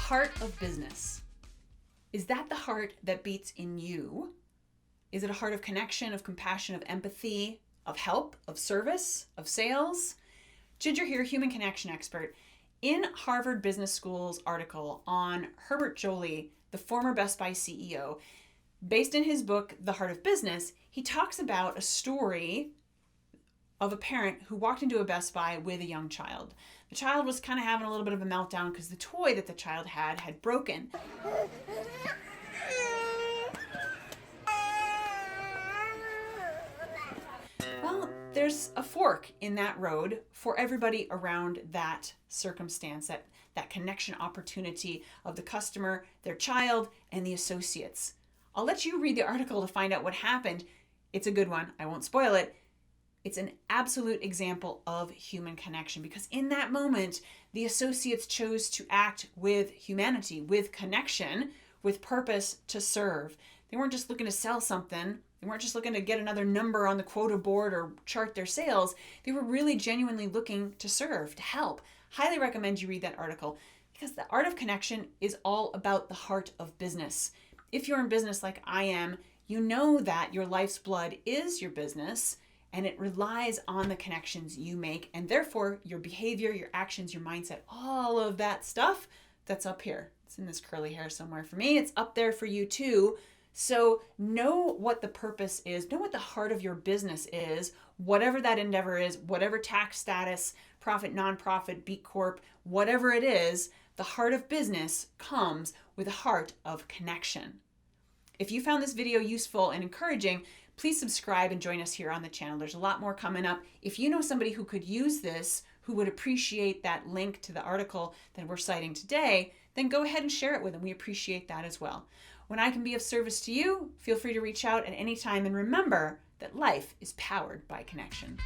heart of business. Is that the heart that beats in you? Is it a heart of connection, of compassion, of empathy, of help, of service, of sales? Ginger here, human connection expert. In Harvard Business School's article on Hubert Joly, the former Best Buy CEO, based in his book, The Heart of Business, he talks about a story of a parent who walked into a Best Buy with a young child. The child was kind of having a little bit of a meltdown because the toy that the child had broken. Well, there's a fork in that road for everybody around that circumstance, that connection opportunity of the customer, their child, and the associates. I'll let you read the article to find out what happened. It's a good one. I won't spoil it. It's an absolute example of human connection because in that moment, the associates chose to act with humanity, with connection, with purpose to serve. They weren't just looking to sell something. They weren't just looking to get another number on the quota board or chart their sales. They were really genuinely looking to serve, to help. Highly recommend you read that article because the art of connection is all about the heart of business. If you're in business like I am, you know that your life's blood is your business and it relies on the connections you make, and therefore your behavior, your actions, your mindset, all of that stuff that's up here. It's in this curly hair somewhere for me. It's up there for you too. So know what the purpose is, know what the heart of your business is, whatever that endeavor is, whatever tax status, profit, nonprofit, B Corp, whatever it is, the heart of business comes with a heart of connection. If you found this video useful and encouraging, please subscribe and join us here on the channel. There's a lot more coming up. If you know somebody who could use this, who would appreciate that link to the article that we're citing today, then go ahead and share it with them. We appreciate that as well. When I can be of service to you, feel free to reach out at any time. And remember that life is powered by connection.